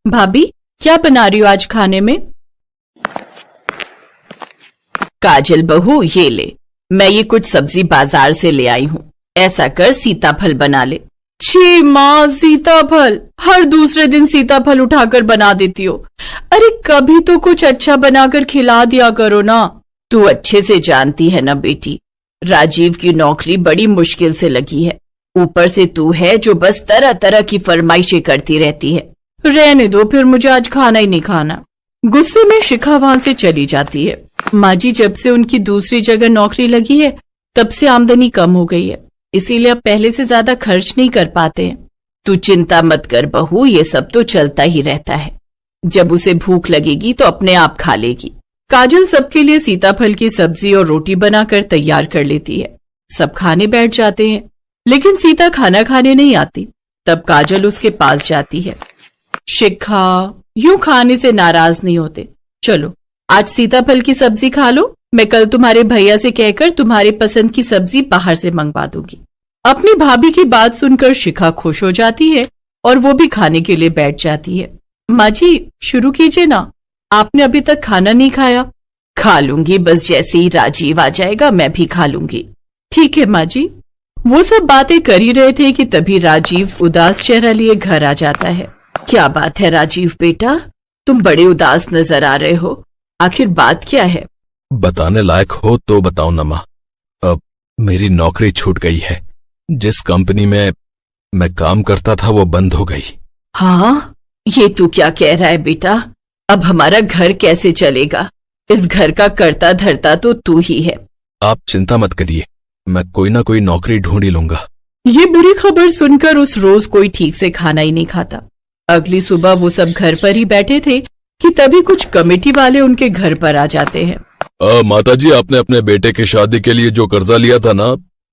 भाभी, क्या बना रही हो आज खाने में? काजल बहू, ये ले, मैं ये कुछ सब्जी बाजार से ले आई हूँ। ऐसा कर, सीताफल बना ले। छी माँ, सीताफल! हर दूसरे दिन सीताफल उठाकर बना देती हो। अरे कभी तो कुछ अच्छा बनाकर खिला दिया करो ना। तू अच्छे से जानती है ना बेटी, राजीव की नौकरी बड़ी मुश्किल से लगी है। ऊपर से तू है जो बस तरह तरह की फरमाइशें करती रहती है। रहने दो, फिर मुझे आज खाना ही नहीं खाना। गुस्से में शिखा वहां से चली जाती है। माँ जी, जब से उनकी दूसरी जगह नौकरी लगी है तब से आमदनी कम हो गई है, इसीलिए अब पहले से ज्यादा खर्च नहीं कर पाते हैं। तू चिंता मत कर बहू, ये सब तो चलता ही रहता है। जब उसे भूख लगेगी तो अपने आप खा लेगी। काजल सबके लिए सीताफल की सब्जी और रोटी बनाकर तैयार कर लेती है। सब खाने बैठ जाते हैं, लेकिन सीता खाना खाने नहीं आती। तब काजल उसके पास जाती है। शिखा, यूं खाने से नाराज नहीं होते। चलो आज सीताफल की सब्जी खा लो, मैं कल तुम्हारे भैया से कहकर तुम्हारे पसंद की सब्जी बाहर से मंगवा दूंगी। अपनी भाभी की बात सुनकर शिखा खुश हो जाती है और वो भी खाने के लिए बैठ जाती है। माँ जी, शुरू कीजिए ना, आपने अभी तक खाना नहीं खाया। खा लूंगी, बस जैसे ही राजीव आ जाएगा मैं भी खा लूंगी। ठीक है माँ जी। वो सब बातें कर ही रहे थे कि तभी राजीव उदास चेहरा लिए घर आ जाता है। क्या बात है राजीव बेटा, तुम बड़े उदास नजर आ रहे हो, आखिर बात क्या है? बताने लायक हो तो बताओ ना माँ। अब मेरी नौकरी छूट गई है। जिस कंपनी में मैं काम करता था वो बंद हो गई। हाँ, ये तू क्या कह रहा है बेटा? अब हमारा घर कैसे चलेगा? इस घर का कर्ता धर्ता तो तू ही है। आप चिंता मत करिए, मैं कोई ना कोई नौकरी ढूंढ ही लूंगा। ये बुरी खबर सुनकर उस रोज कोई ठीक से खाना ही नहीं खाता। अगली सुबह वो सब घर पर ही बैठे थे कि तभी कुछ कमेटी वाले उनके घर पर आ जाते हैं। माताजी, आपने अपने बेटे की शादी के लिए जो कर्जा लिया था ना,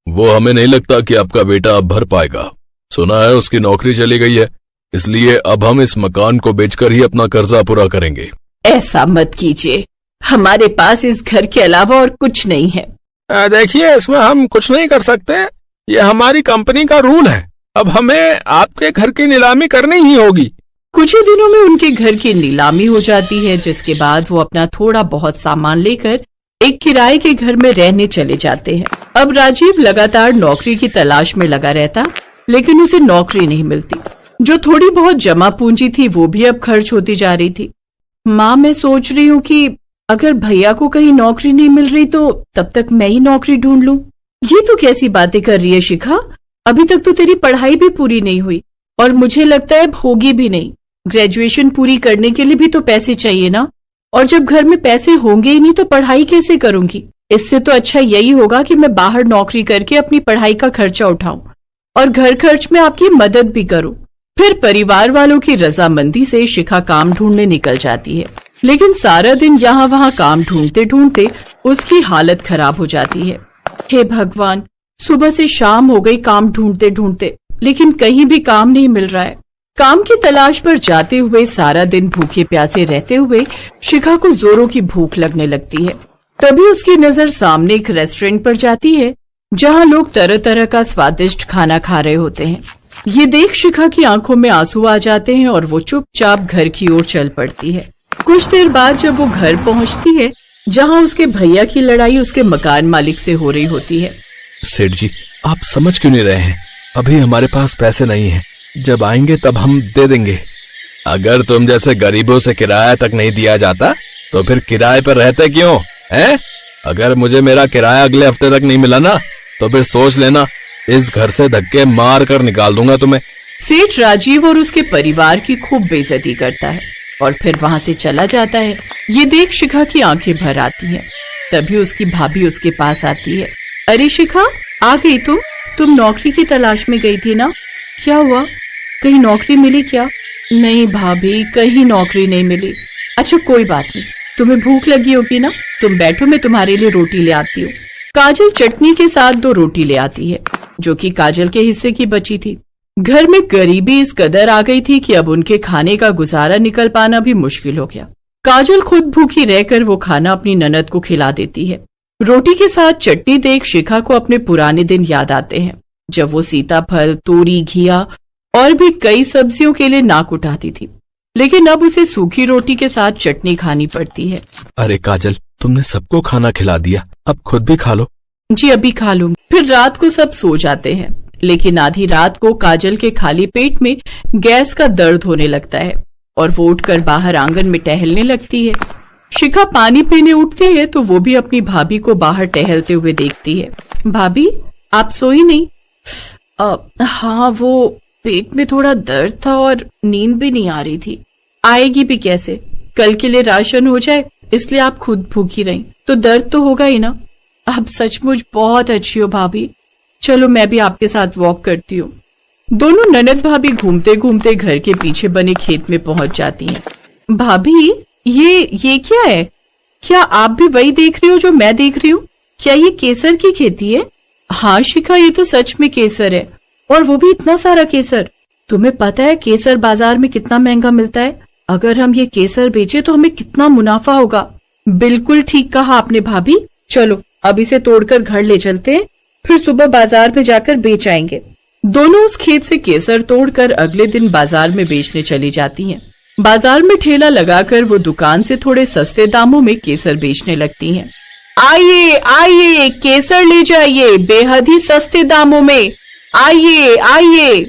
वो हमें नहीं लगता कि आपका बेटा अब भर पाएगा। सुना है उसकी नौकरी चली गई है, इसलिए अब हम इस मकान को बेचकर ही अपना कर्जा पूरा करेंगे। ऐसा मत कीजिए, हमारे पास इस घर के अलावा और कुछ नहीं है। देखिए, इसमें हम कुछ नहीं कर सकते, ये हमारी कंपनी का रूल है। अब हमें आपके घर की नीलामी करनी ही होगी। कुछ ही दिनों में उनके घर की नीलामी हो जाती है, जिसके बाद वो अपना थोड़ा बहुत सामान लेकर एक किराए के घर में रहने चले जाते हैं। अब राजीव लगातार नौकरी की तलाश में लगा रहता, लेकिन उसे नौकरी नहीं मिलती। जो थोड़ी बहुत जमा पूंजी थी वो भी अब खर्च होती जा रही थी। माँ, मैं सोच रही हूँ कि अगर भैया को कहीं नौकरी नहीं मिल रही तो तब तक मैं ही नौकरी ढूंढ लूं। ये तो कैसी बातें कर रही है शिखा, अभी तक तो तेरी पढ़ाई भी पूरी नहीं हुई और मुझे लगता है होगी भी नहीं। ग्रेजुएशन पूरी करने के लिए भी तो पैसे चाहिए ना, और जब घर में पैसे होंगे ही नहीं तो पढ़ाई कैसे करूंगी? इससे तो अच्छा यही होगा कि मैं बाहर नौकरी करके अपनी पढ़ाई का खर्चा उठाऊं और घर खर्च में आपकी मदद भी करूं। फिर परिवार वालों की रजामंदी से शिखा काम ढूंढने निकल जाती है, लेकिन सारा दिन यहाँ वहाँ काम ढूंढते ढूंढते उसकी हालत खराब हो जाती है। हे भगवान, सुबह से शाम हो गई काम ढूंढते ढूंढते, लेकिन कहीं भी काम नहीं मिल रहा है। काम की तलाश पर जाते हुए सारा दिन भूखे प्यासे रहते हुए शिखा को जोरों की भूख लगने लगती है। तभी उसकी नजर सामने एक रेस्टोरेंट पर जाती है, जहाँ लोग तरह तरह का स्वादिष्ट खाना खा रहे होते हैं। ये देख शिखा की आंखों में आंसू आ जाते हैं और वो चुपचाप घर की ओर चल पड़ती है। कुछ देर बाद जब वो घर पहुंचती है, जहां उसके भैया की लड़ाई उसके मकान मालिक से हो रही होती है। सेठ जी, आप समझ क्यों नहीं रहे हैं? अभी हमारे पास पैसे नहीं हैं, जब आएंगे तब हम दे देंगे। अगर तुम जैसे गरीबों से किराया तक नहीं दिया जाता तो फिर किराए पर रहते क्यों हैं? अगर मुझे मेरा किराया अगले हफ्ते तक नहीं मिला ना तो फिर सोच लेना, इस घर से धक्के मार कर निकाल दूंगा तुम्हें। सेठ राजीव और उसके परिवार की खूब बेइज्जती करता है और फिर वहाँ से चला जाता है। ये देख शिखा की आंखें भर आती हैं। तभी उसकी भाभी उसके पास आती है। अरे शिखा, आ गई तुम नौकरी की तलाश में गई थी ना, क्या हुआ? कहीं नौकरी मिली क्या? नहीं भाभी, कहीं नौकरी नहीं मिली। अच्छा कोई बात नहीं, तुम्हें भूख लगी होगी ना, तुम बैठो, मैं तुम्हारे लिए रोटी ले आती हूँ। काजल चटनी के साथ 2 रोटी ले आती है, जो कि काजल के हिस्से की बची थी। घर में गरीबी इस कदर आ गई थी कि अब उनके खाने का गुजारा निकल पाना भी मुश्किल हो गया। काजल खुद भूखी रहकर वो खाना अपनी ननद को खिला देती है। रोटी के साथ चटनी देख शिखा को अपने पुराने दिन याद आते हैं, जब वो सीताफल, तोरी, घिया और भी कई सब्जियों के लिए नाक उठाती थी। लेकिन अब उसे सूखी रोटी के साथ चटनी खानी पड़ती है। अरे काजल, तुमने सबको खाना खिला दिया, अब खुद भी खा लो। जी अभी खा लूंगी। फिर रात को सब सो जाते हैं, लेकिन आधी रात को काजल के खाली पेट में गैस का दर्द होने लगता है और वो उठकर बाहर आंगन में टहलने लगती है। शिखा पानी पीने उठती है तो वो भी अपनी भाभी को बाहर टहलते हुए देखती है। भाभी, आप सोई नहीं? हाँ, वो पेट में थोड़ा दर्द था और नींद भी नहीं आ रही थी। आएगी भी कैसे? कल के लिए राशन हो जाए इसलिए आप खुद भूखी रही, तो दर्द तो होगा ही ना। आप सचमुच बहुत अच्छी हो भाभी, चलो मैं भी आपके साथ वॉक करती हूँ। दोनों ननद भाभी घूमते घूमते घर के पीछे बने खेत में पहुंच जाती हैं। भाभी, ये क्या है? क्या आप भी वही देख रही हो जो मैं देख रही हूँ? क्या ये केसर की खेती है? हाँ शिखा, ये तो सच में केसर है, और वो भी इतना सारा केसर। तुम्हें पता है केसर बाजार में कितना महंगा मिलता है? अगर हम ये केसर बेचे तो हमें कितना मुनाफा होगा। बिल्कुल ठीक कहा आपने भाभी, चलो अब इसे तोड़कर घर ले चलते हैं, फिर सुबह बाजार में जाकर बेच आएंगे। दोनों उस खेत से केसर तोड़कर अगले दिन बाजार में बेचने चली जाती हैं। बाजार में ठेला लगाकर वो दुकान से थोड़े सस्ते दामों में केसर बेचने लगती हैं। आइए आइए, केसर ले जाइए बेहद ही सस्ते दामों में, आइए आइए।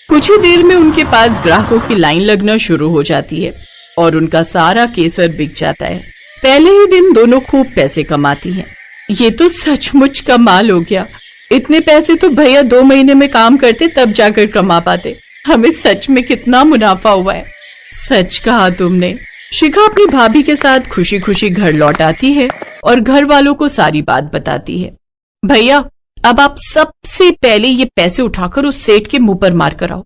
कुछ ही देर में उनके पास ग्राहकों की लाइन लगना शुरू हो जाती है और उनका सारा केसर बिक जाता है। पहले ही दिन दोनों खूब पैसे कमाती हैं। ये तो सचमुच कमाल हो गया। इतने पैसे तो भैया 2 महीने में काम करते तब जाकर कमा पाते। हमें सच में कितना मुनाफा हुआ है। सच कहा तुमने। शिखा अपनी भाभी के साथ खुशी खुशी घर लौट आती है और घर वालों को सारी बात बताती है। भैया, अब आप सबसे पहले ये पैसे उठाकर उस सेठ के मुंह पर मार कर आओ,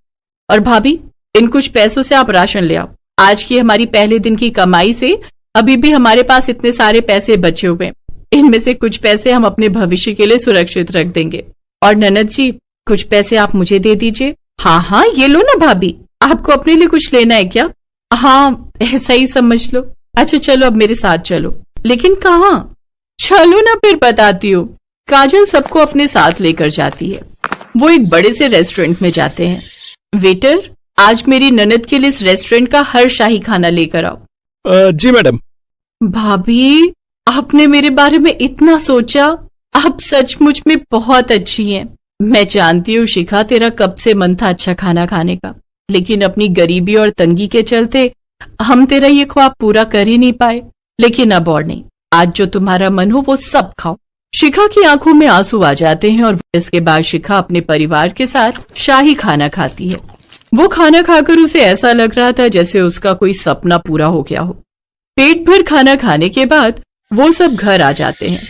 और भाभी इन कुछ पैसों से आप राशन ले आओ। आज की हमारी पहले दिन की कमाई से अभी भी हमारे पास इतने सारे पैसे बचे हुए, इनमें से कुछ पैसे हम अपने भविष्य के लिए सुरक्षित रख देंगे। और ननद जी, कुछ पैसे आप मुझे दे दीजिए। हाँ हाँ, ये लो ना भाभी, आपको अपने लिए कुछ लेना है क्या? हाँ, ऐसा ही समझ लो। अच्छा चलो अब मेरे साथ चलो। लेकिन कहाँ? चलो ना, फिर बताती हूँ। काजल सबको अपने साथ लेकर जाती है। वो एक बड़े से रेस्टोरेंट में जाते हैं। वेटर, आज मेरी ननद के लिए इस रेस्टोरेंट का हर शाही खाना लेकर आओ। जी मैडम। भाभी, आपने मेरे बारे में इतना सोचा, आप सचमुच में बहुत अच्छी हैं। मैं जानती हूँ शिखा, तेरा कब से मन था अच्छा खाना खाने का, लेकिन अपनी गरीबी और तंगी के चलते हम तेरा ये ख्वाब पूरा कर ही नहीं पाए। लेकिन अब और नहीं, आज जो तुम्हारा मन हो वो सब खाओ। शिखा की आंखों में आंसू आ जाते हैं और इसके बाद शिखा अपने परिवार के साथ शाही खाना खाती है। वो खाना खाकर उसे ऐसा लग रहा था जैसे उसका कोई सपना पूरा हो गया हो। पेट भर खाना खाने के बाद वो सब घर आ जाते हैं।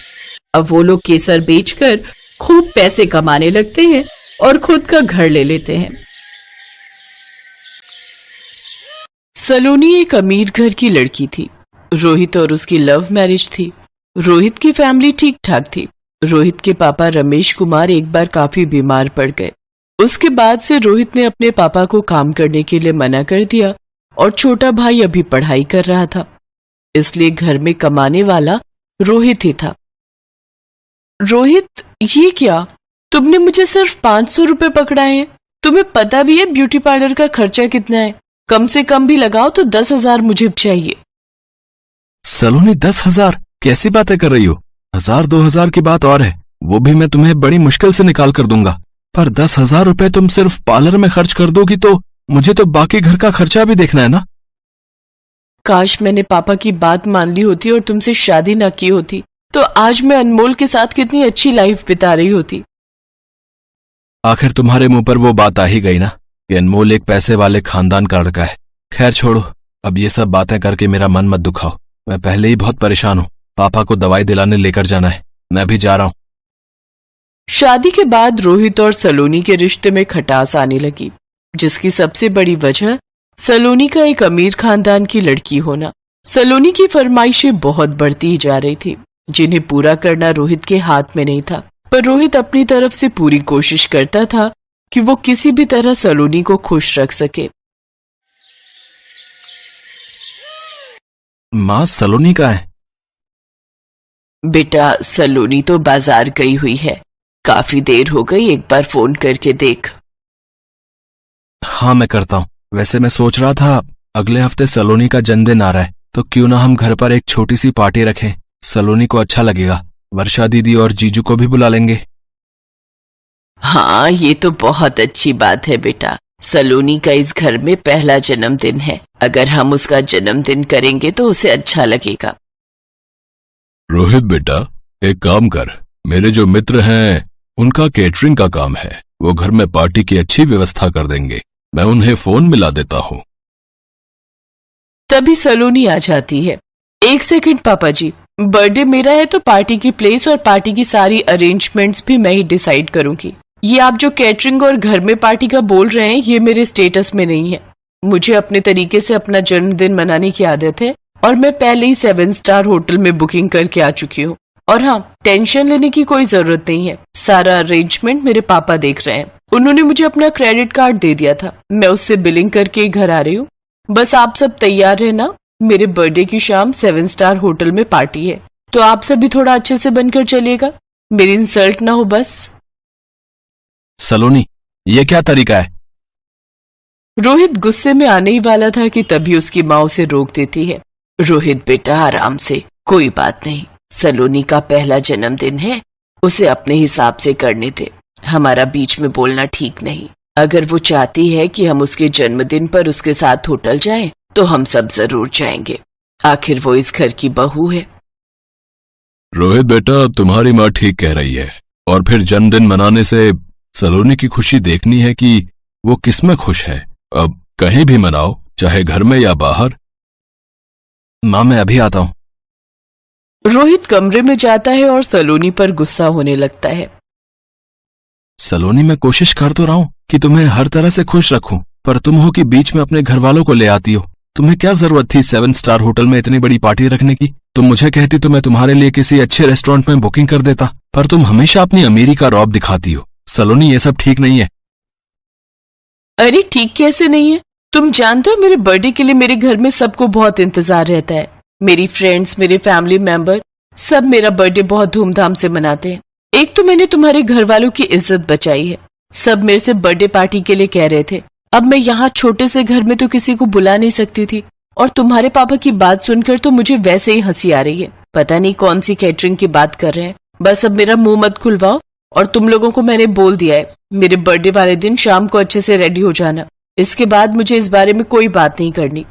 अब वो लोग केसर बेचकर खूब पैसे कमाने लगते हैं और खुद का घर ले लेते हैं। सलोनी एक अमीर घर की लड़की थी। रोहित और उसकी लव मैरिज थी। रोहित की फैमिली ठीक ठाक थी। रोहित के पापा रमेश कुमार एक बार काफी बीमार पड़ गए। उसके बाद से रोहित ने अपने पापा को काम करने के लिए मना कर दिया और छोटा भाई अभी पढ़ाई कर रहा था, इसलिए घर में कमाने वाला रोहित ही था। रोहित, ये क्या? तुमने मुझे सिर्फ 500 रुपए पकड़ाए हैं। तुम्हें पता भी है ब्यूटी पार्लर का खर्चा कितना है? कम से कम भी लगाओ तो 10,000 मुझे चाहिए। सलोनी, 10,000? कैसी बातें कर रही हो? 1,000-2,000 की बात और है, वो भी मैं तुम्हें बड़ी मुश्किल से निकाल कर दूंगा। पर 10,000 रुपए तुम सिर्फ पार्लर में खर्च कर दोगी तो मुझे तो बाकी घर का खर्चा भी देखना है ना। काश मैंने पापा की बात मान ली होती और तुमसे शादी ना की होती, तो आज मैं अनमोल के साथ कितनी अच्छी लाइफ बिता रही होती। आखिर तुम्हारे मुंह पर वो बात आ ही गई ना कि अनमोल एक पैसे वाले खानदान का लड़का है। खैर छोड़ो, अब ये सब बातें करके मेरा मन मत दुखाओ। मैं पहले ही बहुत परेशान हूँ। पापा को दवाई दिलाने लेकर जाना है, मैं भी जा रहा हूँ। शादी के बाद रोहित और सलोनी के रिश्ते में खटास आने लगी, जिसकी सबसे बड़ी वजह सलोनी का एक अमीर खानदान की लड़की होना। सलोनी की फरमाइशें बहुत बढ़ती ही जा रही थी, जिन्हें पूरा करना रोहित के हाथ में नहीं था। पर रोहित अपनी तरफ से पूरी कोशिश करता था कि वो किसी भी तरह सलोनी को खुश रख सके। माँ, सलोनी कहाँ है? बेटा, सलोनी तो बाजार गई हुई है, काफी देर हो गई, एक बार फोन करके देख। हाँ मैं करता हूँ। वैसे मैं सोच रहा था अगले हफ्ते सलोनी का जन्मदिन आ रहा है, तो क्यों ना हम घर पर एक छोटी सी पार्टी रखें। सलोनी को अच्छा लगेगा। वर्षा दीदी और जीजू को भी बुला लेंगे। हाँ, ये तो बहुत अच्छी बात है बेटा। सलोनी का इस घर में पहला जन्मदिन है। अगर हम उसका जन्मदिन करेंगे तो उसे अच्छा लगेगा। रोहित बेटा, एक काम कर, मेरे जो मित्र हैं उनका केटरिंग का काम है, वो घर में पार्टी की अच्छी व्यवस्था कर देंगे। मैं उन्हें फोन मिला देता हूँ। तभी सलोनी आ जाती है। एक सेकंड पापा जी, बर्थडे मेरा है तो पार्टी की प्लेस और पार्टी की सारी अरेंजमेंट्स भी मैं ही डिसाइड करूंगी। ये आप जो कैटरिंग और घर में पार्टी का बोल रहे हैं, ये मेरे स्टेटस में नहीं है। मुझे अपने तरीके से अपना जन्मदिन मनाने की आदत है और मैं पहले ही 7 स्टार होटल में बुकिंग करके आ चुकी हूँ। और हाँ, टेंशन लेने की कोई जरूरत नहीं है। सारा अरेंजमेंट मेरे पापा देख रहे हैं। उन्होंने मुझे अपना क्रेडिट कार्ड दे दिया था, मैं उससे बिलिंग करके घर आ रही हूँ। बस आप सब तैयार रहना, मेरे बर्थडे की शाम 7 स्टार होटल में पार्टी है, तो आप सभी थोड़ा अच्छे से बनकर चलिएगा, मेरी इंसल्ट ना हो बस। सलोनी, ये क्या तरीका है? रोहित गुस्से में आने ही वाला था कि तभी उसकी माँ उसे रोक देती है। रोहित बेटा, आराम से, कोई बात नहीं। सलोनी का पहला जन्मदिन है, उसे अपने हिसाब से करने दे। हमारा बीच में बोलना ठीक नहीं। अगर वो चाहती है कि हम उसके जन्मदिन पर उसके साथ होटल जाएं, तो हम सब जरूर जाएंगे। आखिर वो इस घर की बहू है। रोहित बेटा, तुम्हारी माँ ठीक कह रही है। और फिर जन्मदिन मनाने से सलोनी की खुशी देखनी है कि वो किसमें खुश है। अब कहीं भी मनाओ, चाहे घर में या बाहर। माँ, मैं अभी आता हूँ। रोहित कमरे में जाता है और सलोनी पर गुस्सा होने लगता है। सलोनी, मैं कोशिश कर तो रहा हूँ कि तुम्हें हर तरह से खुश रखूं, पर तुम हो कि बीच में अपने घर वालों को ले आती हो। तुम्हें क्या जरूरत थी 7 स्टार होटल में इतनी बड़ी पार्टी रखने की? तुम मुझे कहती तो मैं तुम्हारे लिए किसी अच्छे रेस्टोरेंट में बुकिंग कर देता, पर तुम हमेशा अपनी अमीरी का रौब दिखाती हो। सलोनी, ये सब ठीक नहीं है। अरे ठीक कैसे नहीं है? तुम जानते हो मेरे बर्थडे के लिए मेरे घर में सबको बहुत इंतजार रहता है। मेरी फ्रेंड्स, मेरे फैमिली मेंबर सब मेरा बर्थडे बहुत धूमधाम से मनाते हैं। एक तो मैंने तुम्हारे घर वालों की इज्जत बचाई है। सब मेरे से बर्थडे पार्टी के लिए कह रहे थे। अब मैं यहाँ छोटे से घर में तो किसी को बुला नहीं सकती थी, और तुम्हारे पापा की बात सुनकर तो मुझे वैसे ही हंसी आ रही है। पता नहीं कौन सी कैटरिंग की बात कर रहे हैं। बस अब मेरा मुंह मत खुलवाओ। और तुम लोगों को मैंने बोल दिया है, मेरे बर्थडे वाले दिन शाम को अच्छे से रेडी हो जाना। इसके बाद मुझे इस बारे में कोई बात नहीं करनी।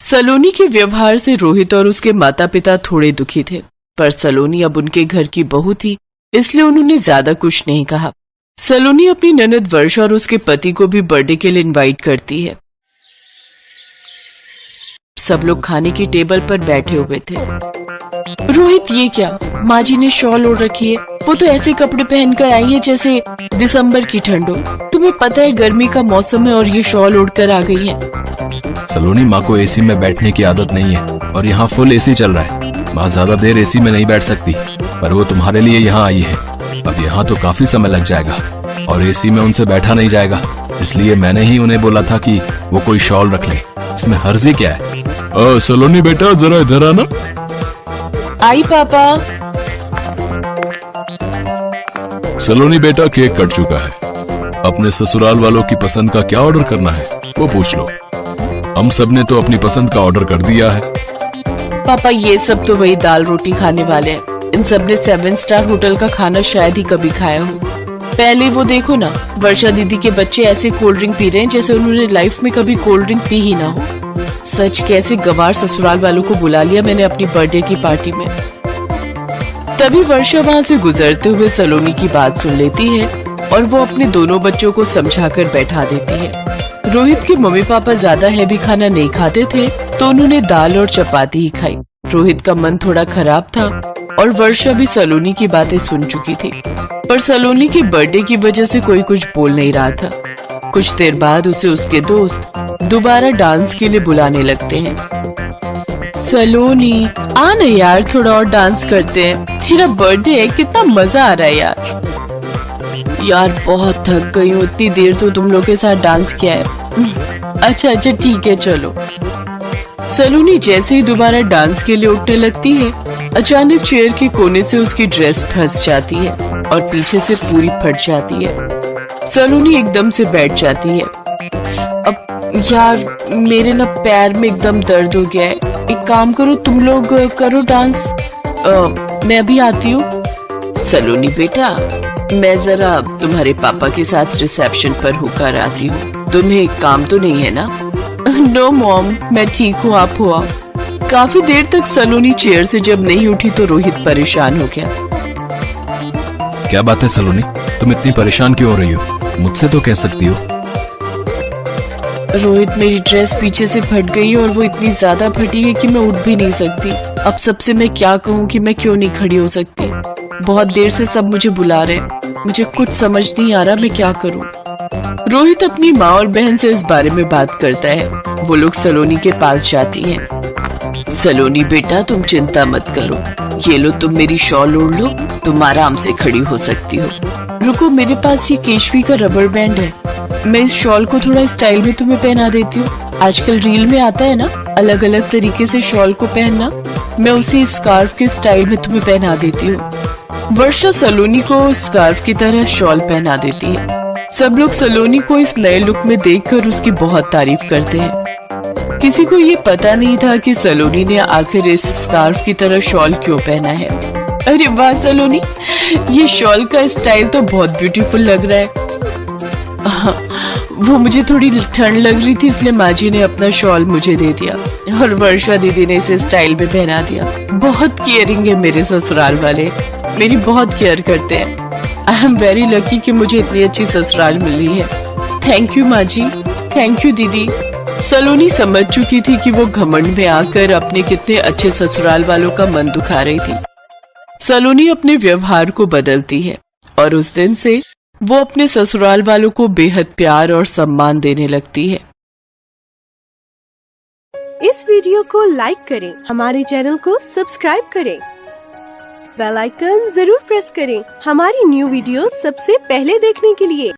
सलोनी के व्यवहार से रोहित और उसके माता पिता थोड़े दुखी थे, पर सलोनी अब उनके घर की बहू थी, इसलिए उन्होंने ज्यादा कुछ नहीं कहा। सलोनी अपनी ननद वर्षा और उसके पति को भी बर्थडे के लिए इनवाइट करती है। सब लोग खाने की टेबल पर बैठे हुए थे। रोहित, ये क्या? माँ जी ने शॉल ओढ़ रखी है। वो तो ऐसे कपड़े पहनकर आई है जैसे दिसंबर की ठंड हो। तुम्हें पता है गर्मी का मौसम है और ये शॉल ओढ़कर आ गई है। सलोनी, माँ को एसी में बैठने की आदत नहीं है और यहाँ फुल एसी चल रहा है। माँ ज्यादा देर एसी में नहीं बैठ सकती, पर वो तुम्हारे लिए यहाँ आई है। अब यहाँ तो काफी समय लग जाएगा और एसी में उनसे बैठा नहीं जाएगा, इसलिए मैंने ही उन्हें बोला था कि वो कोई शॉल रख ले। इसमें हर्जी क्या है? सलोनी बेटा, जरा इधर आना। आई पापा। सलोनी बेटा, केक कट चुका है। अपने ससुराल वालों की पसंद का क्या ऑर्डर करना है वो पूछ लो। हम सब ने तो अपनी पसंद का ऑर्डर कर दिया है। पापा, ये सब तो वही दाल रोटी खाने वाले हैं। इन सब ने 7 स्टार होटल का खाना शायद ही कभी खाया हो। पहले वो देखो ना, वर्षा दीदी के बच्चे ऐसे कोल्ड ड्रिंक पी रहे हैं जैसे उन्होंने लाइफ में कभी कोल्ड ड्रिंक पी ही ना हो। सच, कैसे गवार ससुराल वालों को बुला लिया मैंने अपनी बर्थडे की पार्टी में। तभी वर्षा वहाँ से गुजरते हुए सलोनी की बात सुन लेती है और वो अपने दोनों बच्चों को समझाकर बैठा देती है। रोहित के मम्मी पापा ज्यादा हैवी खाना नहीं खाते थे, तो उन्होंने दाल और चपाती ही खाई। रोहित का मन थोड़ा खराब था और वर्षा भी सलोनी की बातें सुन चुकी थी, पर सलोनी के बर्थडे की वजह से कोई कुछ बोल नहीं रहा था। कुछ देर बाद उसे उसके दोस्त दोबारा डांस के लिए बुलाने लगते हैं। सलोनी, आ ना यार, थोड़ा और डांस करते हैं। तेरा बर्थडे है, कितना मजा आ रहा है यार। यार बहुत थक गई हूँ, इतनी देर तो तुम लोग के साथ डांस किया है। अच्छा ठीक है, चलो। सलोनी जैसे ही दोबारा डांस के लिए उठने लगती है, अचानक चेयर के कोने से उसकी ड्रेस फंस जाती है और पीछे से पूरी फट जाती है। सलोनी एकदम से बैठ जाती है। अब यार मेरे ना पैर में एकदम दर्द हो गया है। एक काम करो, तुम लोग करो डांस। मैं अभी आती हूँ। सलोनी बेटा, मैं जरा तुम्हारे पापा के साथ रिसेप्शन पर होकर आती हूँ। तुम्हें काम तो नहीं है ना? नो मॉम, मैं ठीक हूँ, आप हो आओ। काफी देर तक सलोनी चेयर से जब नहीं उठी तो रोहित परेशान हो गया। क्या बात है सलोनी, तुम इतनी परेशान क्यों हो रही हो? मुझसे तो कह सकती हो। रोहित, मेरी ड्रेस पीछे से फट गई है और वो इतनी ज्यादा फटी है कि मैं उठ भी नहीं सकती। अब सबसे मैं क्या कहूँ कि मैं क्यों नहीं खड़ी हो सकती? बहुत देर से सब मुझे बुला रहे हैं, मुझे कुछ समझ नहीं आ रहा मैं क्या करूँ। रोहित अपनी माँ और बहन से इस बारे में बात करता है। वो लोग सलोनी के पास जाती हैं। सलोनी बेटा, तुम चिंता मत करो, ये लो तुम मेरी शॉल ओढ़ लो, तुम आराम से खड़ी हो सकती हो। रुको, मेरे पास ये केशवी का रबर बैंड है, मैं इस शॉल को थोड़ा स्टाइल में तुम्हें पहना देती हूँ। आजकल रील में आता है ना अलग अलग तरीके से शॉल को पहनना, मैं उसी स्कार्फ के स्टाइल में तुम्हें पहना देती हूँ। वर्षा सलोनी को स्कार्फ की तरह शॉल पहना देती है। सब लोग सलोनी को इस नए लुक में देखकर उसकी बहुत तारीफ करते हैं। किसी को ये पता नहीं था कि सलोनी ने आखिर इस स्कार्फ की तरह शॉल क्यों पहना है। अरे वाह सलोनी, ये शॉल का स्टाइल तो बहुत ब्यूटीफुल लग रहा है। वो मुझे थोड़ी ठंड लग रही थी इसलिए माँ जी ने अपना शॉल मुझे दे दिया और वर्षा दीदी ने इसे स्टाइल में पहना दिया। बहुत केयरिंग है मेरे ससुराल वाले, मेरी बहुत केयर करते हैं। आई एम वेरी लकी कि मुझे इतनी अच्छी ससुराल मिली है। थैंक यू माँ जी, थैंक यू दीदी। सलोनी समझ चुकी थी कि वो घमंड में आकर अपने कितने अच्छे ससुराल वालों का मन दुखा रही थी। सलोनी अपने व्यवहार को बदलती है और उस दिन से वो अपने ससुराल वालों को बेहद प्यार और सम्मान देने लगती है। इस वीडियो को लाइक करें, हमारे चैनल को सब्सक्राइब करें, बेल आइकन जरूर प्रेस करें हमारी न्यू वीडियो सबसे पहले देखने के लिए।